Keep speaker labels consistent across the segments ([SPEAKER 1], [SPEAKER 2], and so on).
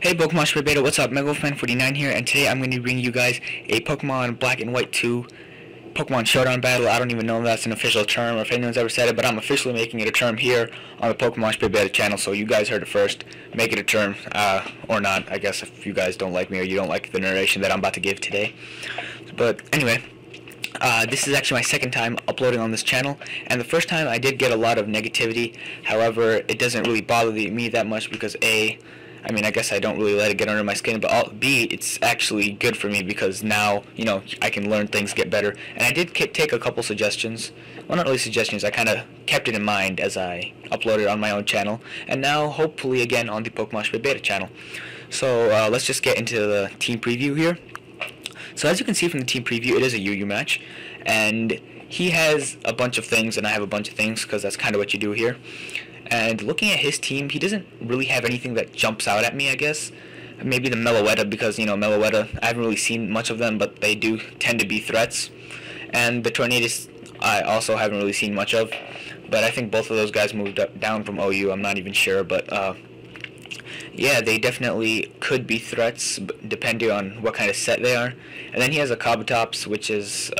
[SPEAKER 1] Hey Pokemoshpitbeta, what's up? MegaWolfman49 here, and today I'm going to bring you guys a Pokemon Black and White 2 Pokemon Showdown battle. I don't even know if that's an official term or if anyone's ever said it, but I'm officially making it a term here on the Pokemoshpitbeta channel, so you guys heard it first. Make it a term, or not, I guess, if you guys don't like me or you don't like the narration that I'm about to give today. But anyway, this is actually my second time uploading on this channel, and the first time I did get a lot of negativity. However, it doesn't really bother me that much because I guess I don't really let it get under my skin, but B, it's actually good for me because now, I can learn things, get better. And I did take a couple suggestions. Well, not really suggestions, I kind of kept it in mind as I uploaded on my own channel. And now, hopefully, again, on the Pokemoshpitbeta channel. So, let's just get into the team preview here. So, as you can see from the team preview, it is a UU match. And he has a bunch of things, and I have a bunch of things, because that's kind of what you do here. And looking at his team, he doesn't really have anything that jumps out at me, I guess. Maybe the Meloetta, because, Meloetta, I haven't really seen much of them, but they do tend to be threats. And the Tornadus, I also haven't really seen much of. But I think both of those guys moved down from OU, I'm not even sure. But, yeah, they definitely could be threats, depending on what kind of set they are. And then he has a Kabutops, which is,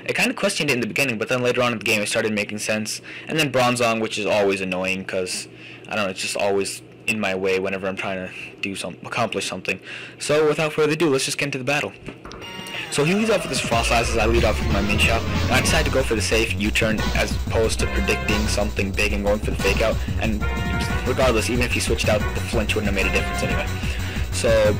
[SPEAKER 1] I kind of questioned it in the beginning, but then later on in the game it started making sense. And then Bronzong, which is always annoying because, I don't know, it's just always in my way whenever I'm trying to accomplish something. So without further ado, let's just get into the battle. So he leads off with his Frostlass as I lead off with my Min Shot. And I decided to go for the safe U-turn as opposed to predicting something big and going for the fake out. And regardless, even if he switched out, the flinch wouldn't have made a difference anyway. So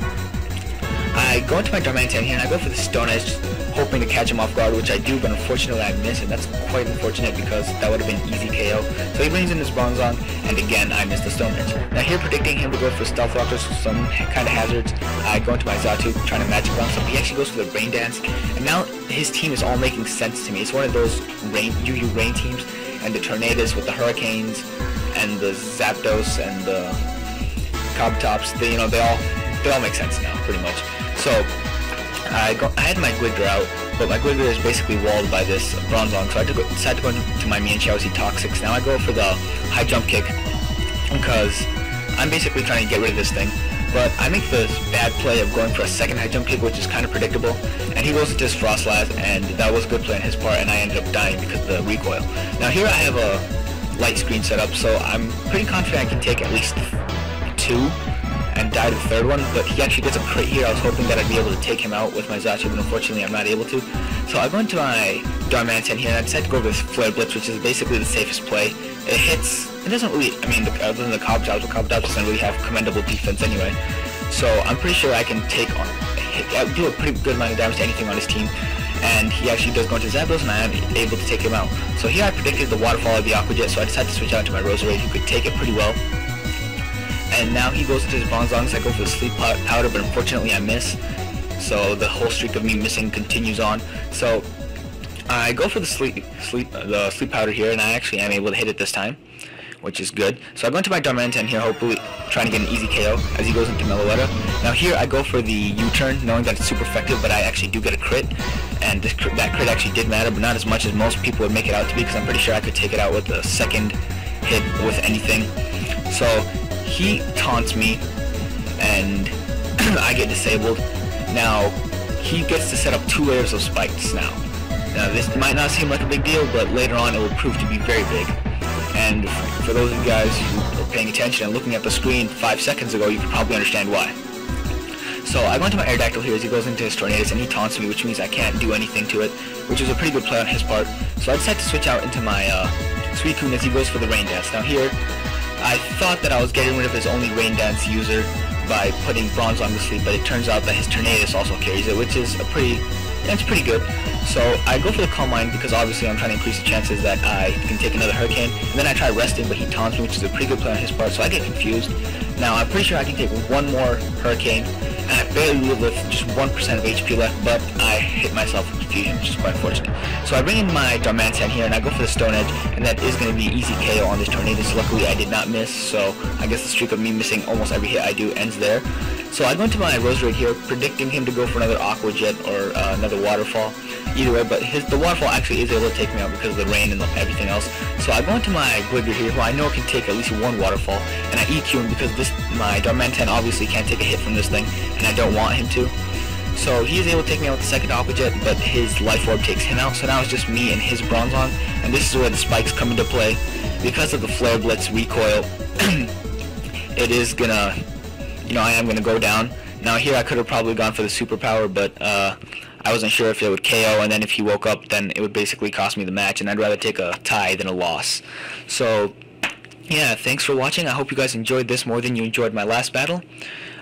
[SPEAKER 1] I go into my Darmanitan here and I go for the Stone Edge, hoping to catch him off guard, which I do, but unfortunately I miss, and that's quite unfortunate because that would have been easy KO. So he brings in his Bronzong, and again I miss the Stone Edge. Now here, predicting him to go for Stealth Rock or some kind of hazards, I go into my Xatu, trying to Magic Bounce him. He actually goes for the Rain Dance, and now his team is all making sense to me. It's one of those UU Rain teams, and the Tornadus with the Hurricanes, and the Zapdos, and the Kabutops, they all make sense now, pretty much. So I had my Glitter out, but my Glitter is basically walled by this Bronzong, so I decided to go into my Mienshao Toxics. Now I go for the high jump kick, because I'm basically trying to get rid of this thing, but I make the bad play of going for a second high jump kick, which is kind of predictable, and he goes into his Frostlass, and that was a good play on his part, and I ended up dying because of the recoil. Now here I have a light screen set up, so I'm pretty confident I can take at least 2, and die to the third one, but he actually gets a crit here. I was hoping that I'd be able to take him out with my Xatu, but unfortunately I'm not able to. So I go into my Darmanitan here, and I decided to go with Flare Blitz, which is basically the safest play. It hits, it doesn't really, other than the Kabutops, the Kabutops doesn't really have commendable defense anyway. So I'm pretty sure I can do a pretty good amount of damage to anything on his team. And he actually does go into Zapdos, and I am able to take him out. So here I predicted the Waterfall of the Aqua Jet, so I decided to switch out to my Roserade, who could take it pretty well. And now he goes into his Bronzong, so I go for the Sleep Powder, but unfortunately I miss. So the whole streak of me missing continues on. So I go for the Sleep Powder here, and I actually am able to hit it this time, which is good. So I go into my Darmanitan here, hopefully trying to get an easy KO as he goes into Meloetta. Now here I go for the U-turn, knowing that it's super effective, but I actually do get a crit. And that crit actually did matter, but not as much as most people would make it out to be, because I'm pretty sure I could take it out with a second hit with anything. So he taunts me, and I get disabled. Now, he gets to set up 2 layers of spikes now. Now, this might not seem like a big deal, but later on it will prove to be very big. And for those of you guys who are paying attention and looking at the screen 5 seconds ago, you can probably understand why. So I go into my Aerodactyl here as he goes into his Tornadus, and he taunts me, which means I can't do anything to it, which is a pretty good play on his part. So I decide to switch out into my Suicune as he goes for the Rain Dance. Now here, I thought that I was getting rid of his only Rain Dance user by putting Bronzong to sleep, but it turns out that his Tornadus also carries it, which is pretty good. So I go for the Calm Mind because obviously I'm trying to increase the chances that I can take another Hurricane, and then I try resting, but he taunts me, which is a pretty good play on his part, so I get confused. Now I'm pretty sure I can take one more Hurricane, and I barely live with just 1% of HP left, but I hit myself fusion, which is quite unfortunate. So I bring in my Darmanitan here, and I go for the Stone Edge, and that is going to be easy KO on this Tornadus. Luckily, I did not miss, so I guess the streak of me missing almost every hit I do ends there. So I go into my Roserade here, predicting him to go for another Aqua Jet or another Waterfall. Either way, but the Waterfall actually is able to take me out because of the rain and everything else. So I go into my Gligar here, who I know can take at least one Waterfall, and I EQ him because my Darmanitan obviously can't take a hit from this thing, and I don't want him to. So he is able to take me out with the second Aqua Jet, but his Life Orb takes him out, so now it's just me and his Bronzong, and this is where the spikes come into play. Because of the Flare Blitz recoil, it is gonna, I am gonna go down. Now here I could have probably gone for the superpower, but I wasn't sure if it would KO, and then if he woke up, then it would basically cost me the match, and I'd rather take a tie than a loss. So yeah, thanks for watching. I hope you guys enjoyed this more than you enjoyed my last battle.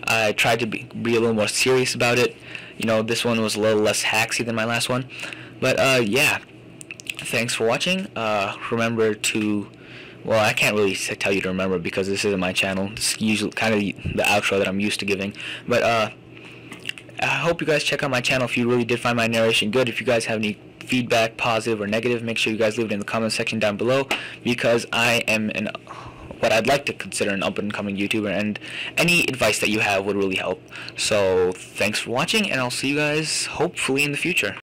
[SPEAKER 1] I tried to be a little more serious about it. This one was a little less hacksy than my last one. But yeah, thanks for watching. Remember to, well, I can't really tell you to remember because this isn't my channel. This is usually kind of the outro that I'm used to giving. But I hope you guys check out my channel if you really did find my narration good. If you guys have any feedback, positive or negative, make sure you guys leave it in the comment section down below, because I am what I'd like to consider an up-and-coming YouTuber, and any advice that you have would really help. So thanks for watching, and I'll see you guys hopefully in the future.